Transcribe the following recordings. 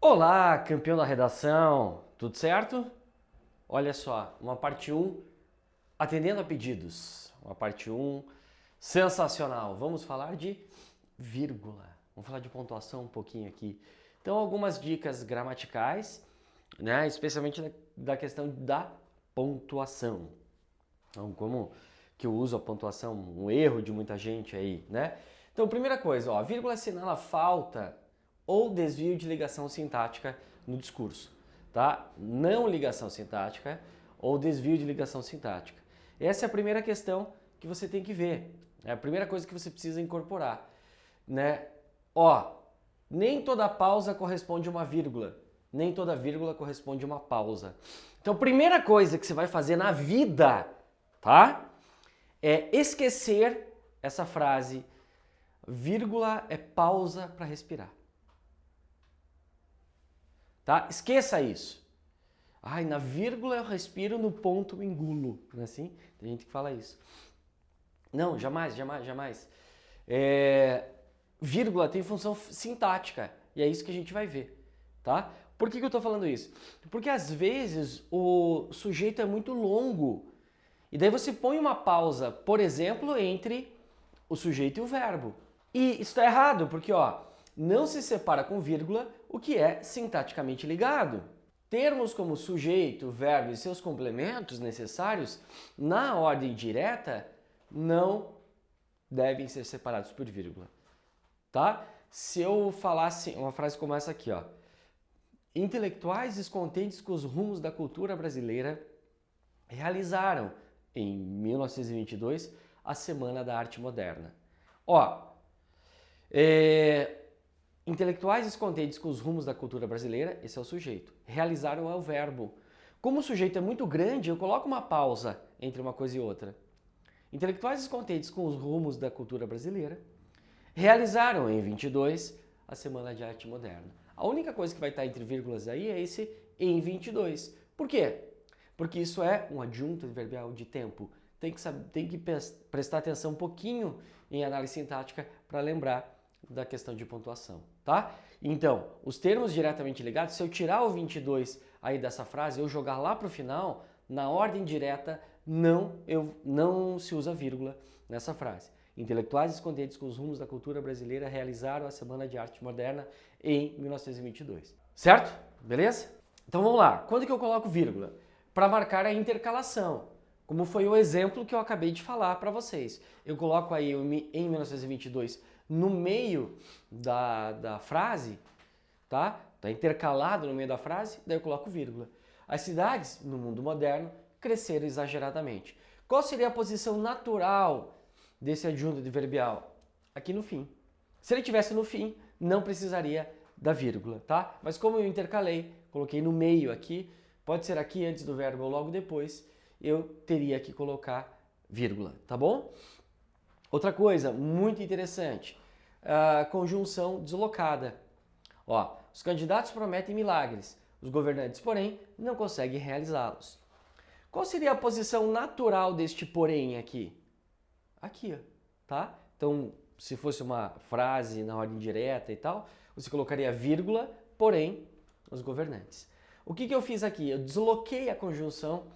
Olá, campeão da redação, tudo certo? Olha só, uma parte um atendendo a pedidos. Uma parte um sensacional. Vamos falar de vírgula. Vamos falar de pontuação um pouquinho aqui. Então, algumas dicas gramaticais, né? Especialmente da questão da pontuação. Então, como que eu uso a pontuação, um erro de muita gente aí, né? Então, primeira coisa, ó, a vírgula assinala falta ou desvio de ligação sintática no discurso, tá? Não ligação sintática ou desvio de ligação sintática. Essa é a primeira questão que você tem que ver. É a primeira coisa que você precisa incorporar, né? Ó, nem toda pausa corresponde a uma vírgula, nem toda vírgula corresponde a uma pausa. Então, primeira coisa que você vai fazer na vida, tá? É esquecer essa frase, vírgula é pausa para respirar. Tá? Esqueça isso. Ai, na vírgula eu respiro, no ponto eu engulo. Não é assim? Tem gente que fala isso. Não, jamais, jamais, jamais. Vírgula tem função sintática. E é isso que a gente vai ver. Tá? Por que eu estou falando isso? Porque às vezes o sujeito é muito longo. E daí você põe uma pausa, por exemplo, entre o sujeito e o verbo. E isso está errado, porque ó, não se separa com vírgula o que é sintaticamente ligado. Termos como sujeito, verbo e seus complementos necessários, na ordem direta, não devem ser separados por vírgula. Tá? Se eu falasse uma frase como essa aqui, ó. Intelectuais descontentes com os rumos da cultura brasileira realizaram, em 1922, a Semana da Arte Moderna. Ó, intelectuais descontentes com os rumos da cultura brasileira, esse é o sujeito. Realizaram é o verbo. Como o sujeito é muito grande, eu coloco uma pausa entre uma coisa e outra. Intelectuais descontentes com os rumos da cultura brasileira realizaram em 22 a Semana de Arte Moderna. A única coisa que vai estar entre vírgulas aí é esse em 22. Por quê? Porque isso é um adjunto adverbial de tempo. Tem que prestar atenção um pouquinho em análise sintática para lembrar da questão de pontuação, tá? Então, os termos diretamente ligados, se eu tirar o 22 aí dessa frase, eu jogar lá para o final, na ordem direta, não se usa vírgula nessa frase. Intelectuais descontentes com os rumos da cultura brasileira realizaram a Semana de Arte Moderna em 1922. Certo? Beleza? Então vamos lá. Quando que eu coloco vírgula? Para marcar a intercalação, como foi o exemplo que eu acabei de falar para vocês. Eu coloco aí em 1922 no meio da frase, tá? Tá intercalado no meio da frase, daí eu coloco vírgula. As cidades, no mundo moderno, cresceram exageradamente. Qual seria a posição natural desse adjunto adverbial? Aqui no fim. Se ele tivesse no fim, não precisaria da vírgula, tá? Mas como eu intercalei, coloquei no meio aqui, pode ser aqui antes do verbo ou logo depois, eu teria que colocar vírgula, tá bom? Outra coisa muito interessante, a conjunção deslocada. Ó, os candidatos prometem milagres, os governantes, porém, não conseguem realizá-los. Qual seria a posição natural deste porém aqui? Aqui, ó, tá? Então, se fosse uma frase na ordem direta e tal, você colocaria vírgula, porém, os governantes. O que eu fiz aqui? Eu desloquei a conjunção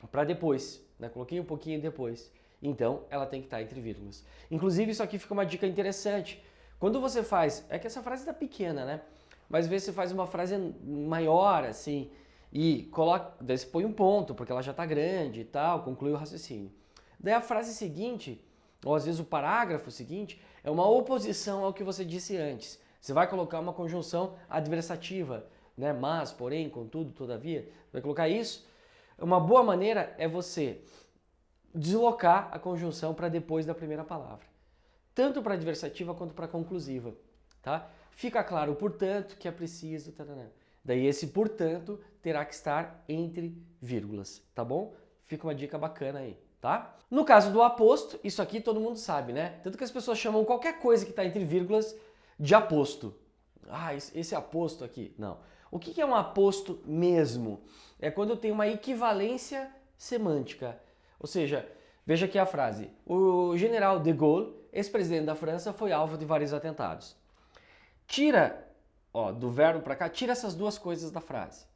para depois, né? Coloquei um pouquinho depois. Então, ela tem que estar entre vírgulas. Inclusive, isso aqui fica uma dica interessante. Quando você faz... É que essa frase está pequena, né? Mas às vezes você faz uma frase maior, assim, e coloca... Daí você põe um ponto, porque ela já está grande e tal, conclui o raciocínio. Daí a frase seguinte, ou às vezes o parágrafo seguinte, é uma oposição ao que você disse antes. Você vai colocar uma conjunção adversativa, né? Mas, porém, contudo, todavia. Vai colocar isso. Uma boa maneira é você deslocar a conjunção para depois da primeira palavra. Tanto para adversativa quanto para conclusiva, tá? Fica claro, portanto, que é preciso... Taranã. Daí esse portanto terá que estar entre vírgulas, tá bom? Fica uma dica bacana aí, tá? No caso do aposto, isso aqui todo mundo sabe, né? Tanto que as pessoas chamam qualquer coisa que está entre vírgulas de aposto. Ah, esse aposto aqui. Não. O que é um aposto mesmo? É quando eu tenho uma equivalência semântica. Ou seja, veja aqui a frase. O general de Gaulle, ex-presidente da França, foi alvo de vários atentados. Tira ó, do verbo para cá, tira essas duas coisas da frase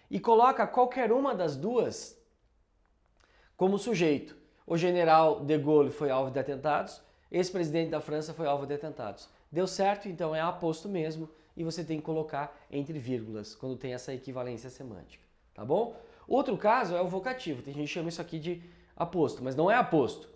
e coloca qualquer uma das duas como sujeito. O general de Gaulle foi alvo de atentados, ex-presidente da França foi alvo de atentados. Deu certo, então é aposto mesmo, e você tem que colocar entre vírgulas, quando tem essa equivalência semântica, tá bom? Outro caso é o vocativo, tem gente que chama isso aqui de aposto, mas não é aposto.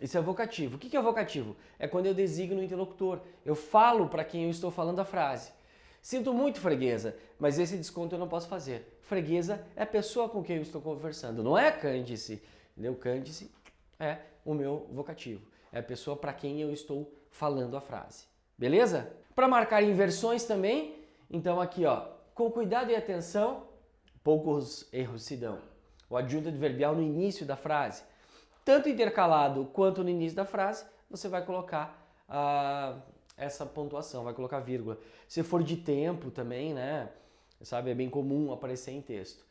Isso é vocativo. O que é vocativo? É quando eu designo o interlocutor, eu falo para quem eu estou falando a frase. Sinto muito, freguesa, mas esse desconto eu não posso fazer. Freguesa é a pessoa com quem eu estou conversando, não é cândice. Entendeu? Cândice é o meu vocativo, é a pessoa para quem eu estou falando a frase. Beleza? Para marcar inversões também, então aqui, ó, com cuidado e atenção, poucos erros se dão. O adjunto adverbial no início da frase, tanto intercalado quanto no início da frase, você vai colocar essa pontuação, vai colocar vírgula. Se for de tempo também, né? Sabe, é bem comum aparecer em texto.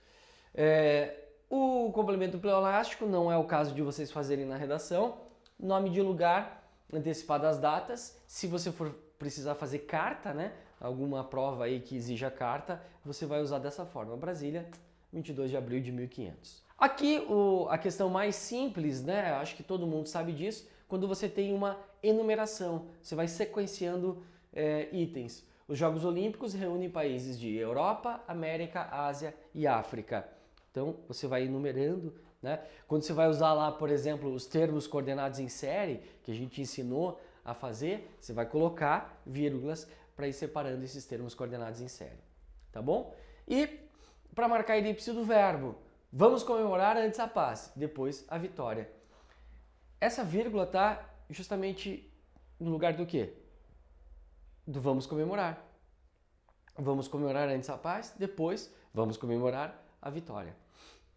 O complemento pleonástico não é o caso de vocês fazerem na redação. Nome de lugar, antecipado as datas. Se você for precisar fazer carta, né? Alguma prova aí que exija carta, você vai usar dessa forma. Brasília, 22 de abril de 1500. Aqui a questão mais simples, né? Acho que todo mundo sabe disso. Quando você tem uma enumeração, você vai sequenciando itens. Os Jogos Olímpicos reúnem países de Europa, América, Ásia e África. Então, você vai enumerando, né? Quando você vai usar lá, por exemplo, os termos coordenados em série, que a gente ensinou a fazer, você vai colocar vírgulas para ir separando esses termos coordenados em série. Tá bom? E para marcar a elipse do verbo, vamos comemorar antes a paz, depois a vitória. Essa vírgula está justamente no lugar do quê? Do vamos comemorar. Vamos comemorar antes a paz, depois vamos comemorar a vitória.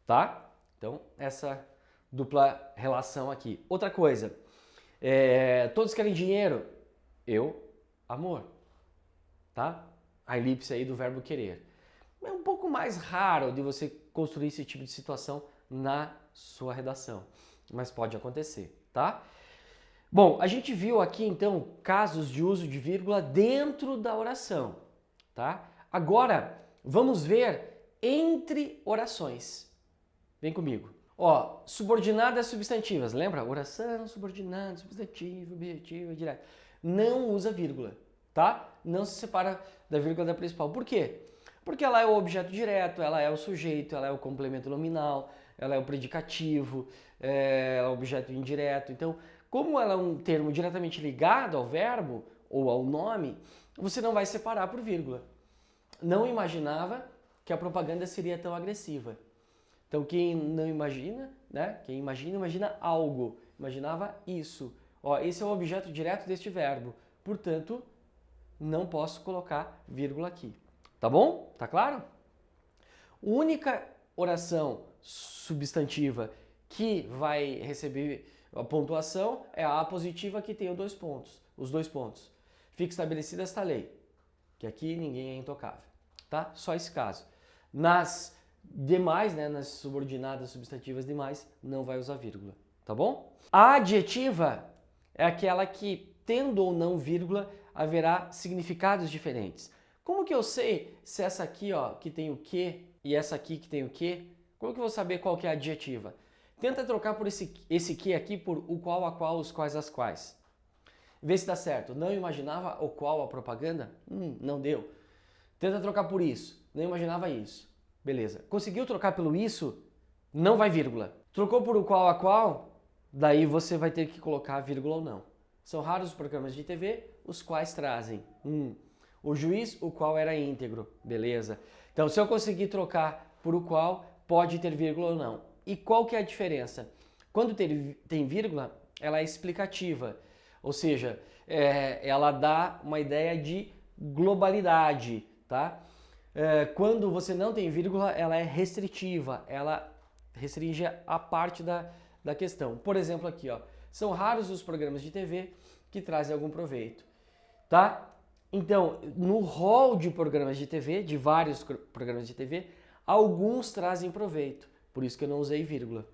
Tá? Então, essa dupla relação aqui. Outra coisa, todos querem dinheiro? Eu, amor. Tá? A elipse aí do verbo querer. É um pouco mais raro de você construir esse tipo de situação na sua redação, mas pode acontecer, tá? Bom, a gente viu aqui então casos de uso de vírgula dentro da oração, tá? Agora, vamos ver entre orações. Vem comigo. Ó, subordinadas substantivas, lembra? Oração, subordinado, substantivo, objetivo, direto. Não usa vírgula, tá? Não se separa da vírgula da principal. Por quê? Porque ela é o objeto direto, ela é o sujeito, ela é o complemento nominal, ela é o predicativo, ela é o objeto indireto. Então, como ela é um termo diretamente ligado ao verbo ou ao nome, você não vai separar por vírgula. Não imaginava que a propaganda seria tão agressiva. Então, quem não imagina, né? Quem imagina algo. Imaginava isso. Ó, esse é o objeto direto deste verbo. Portanto, não posso colocar vírgula aqui. Tá bom? Tá claro? A única oração substantiva que vai receber a pontuação é a positiva que tem os dois pontos. Fica estabelecida esta lei, que aqui ninguém é intocável, tá? Só esse caso. Nas demais, né, nas subordinadas substantivas demais, não vai usar vírgula, tá bom? A adjetiva é aquela que, tendo ou não vírgula, haverá significados diferentes. Como que eu sei se essa aqui, ó, que tem o que e essa aqui que tem o que? Como que eu vou saber qual que é a adjetiva? Tenta trocar por esse que aqui por o qual, a qual, os quais, as quais. Vê se dá certo. Não imaginava o qual a propaganda? Não deu. Tenta trocar por isso. Não imaginava isso. Beleza. Conseguiu trocar pelo isso? Não vai vírgula. Trocou por o qual, a qual? Daí você vai ter que colocar vírgula ou não. São raros os programas de TV, os quais trazem o juiz, o qual era íntegro. Beleza. Então, se eu conseguir trocar por o qual, pode ter vírgula ou não. E qual que é a diferença? Quando tem vírgula, ela é explicativa. Ou seja, ela dá uma ideia de globalidade, tá? Quando você não tem vírgula, ela é restritiva. Ela restringe a parte da questão. Por exemplo, aqui, ó. São raros os programas de TV que trazem algum proveito, tá? Então, no rol de programas de TV, de vários programas de TV, alguns trazem proveito. Por isso que eu não usei vírgula,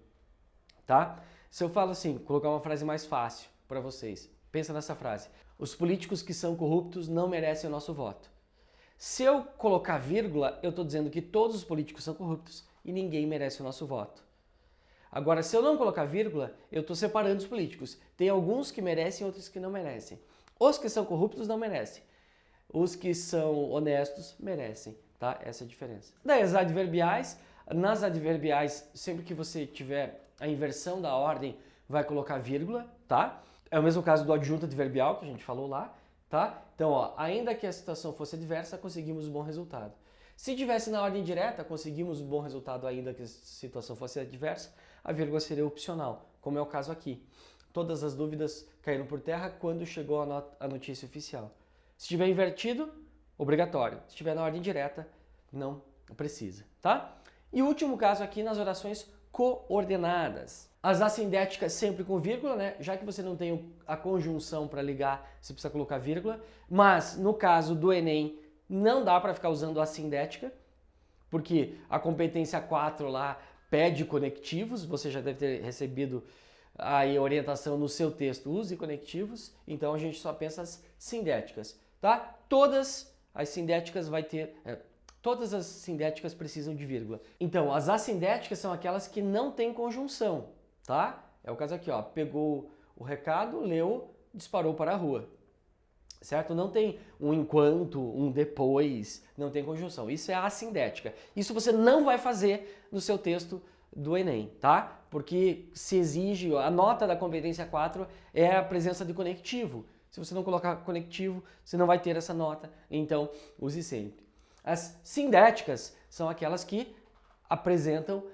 tá? Se eu falo assim, colocar uma frase mais fácil para vocês. Pensa nessa frase. Os políticos que são corruptos não merecem o nosso voto. Se eu colocar vírgula, eu estou dizendo que todos os políticos são corruptos e ninguém merece o nosso voto. Agora, se eu não colocar vírgula, eu estou separando os políticos. Tem alguns que merecem, outros que não merecem. Os que são corruptos não merecem. Os que são honestos merecem, tá? Essa é a diferença. Daí as adverbiais. Nas adverbiais, sempre que você tiver a inversão da ordem, vai colocar vírgula, tá? É o mesmo caso do adjunto adverbial que a gente falou lá, tá? Então, ó, ainda que a situação fosse adversa, conseguimos um bom resultado. Se tivesse na ordem direta, conseguimos um bom resultado ainda que a situação fosse adversa, a vírgula seria opcional, como é o caso aqui. Todas as dúvidas caíram por terra quando chegou a notícia oficial. Se estiver invertido, obrigatório. Se estiver na ordem direta, não precisa, tá? E o último caso aqui nas orações coordenadas. As assindéticas sempre com vírgula, né? Já que você não tem a conjunção para ligar, você precisa colocar vírgula. Mas no caso do Enem, não dá para ficar usando assindética, porque a competência 4 lá pede conectivos, você já deve ter recebido aí a orientação no seu texto, use conectivos, então a gente só pensa as sindéticas, tá? Todas as sindéticas todas as sindéticas precisam de vírgula. Então, as assindéticas são aquelas que não têm conjunção, tá? É o caso aqui, ó, pegou o recado, leu, disparou para a rua. Certo? Não tem um enquanto, um depois, não tem conjunção. Isso é assindética. Isso você não vai fazer no seu texto do Enem, tá? Porque se exige, a nota da competência 4 é a presença de conectivo. Se você não colocar conectivo, você não vai ter essa nota, então use sempre. As sindéticas são aquelas que apresentam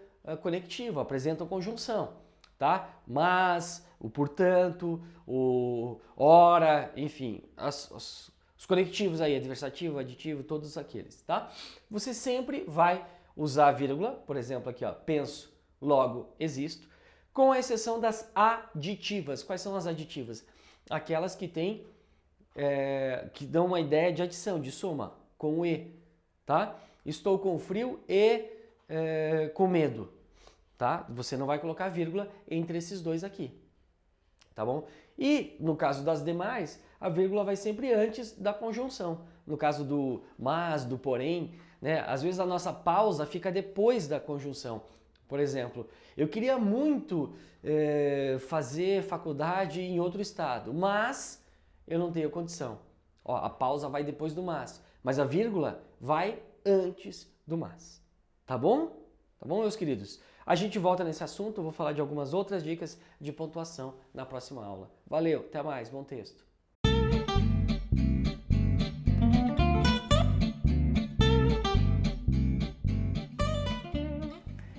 conectivo, apresentam conjunção, tá? Mas, o portanto, o ora, enfim, os conectivos aí, adversativo, aditivo, todos aqueles, tá? Você sempre vai usar a vírgula, por exemplo, aqui, ó, penso, logo existo, com a exceção das aditivas. Quais são as aditivas? Aquelas que têm, que dão uma ideia de adição, de soma, com o e, tá? Estou com frio e com medo, tá? Você não vai colocar vírgula entre esses dois aqui, tá bom? E no caso das demais, a vírgula vai sempre antes da conjunção. No caso do mas, do porém, né? Às vezes a nossa pausa fica depois da conjunção. Por exemplo, eu queria muito fazer faculdade em outro estado, mas eu não tenho condição. Ó, a pausa vai depois do mas a vírgula vai antes do mas. Tá bom? Tá bom, meus queridos? A gente volta nesse assunto, eu vou falar de algumas outras dicas de pontuação na próxima aula. Valeu, até mais, bom texto.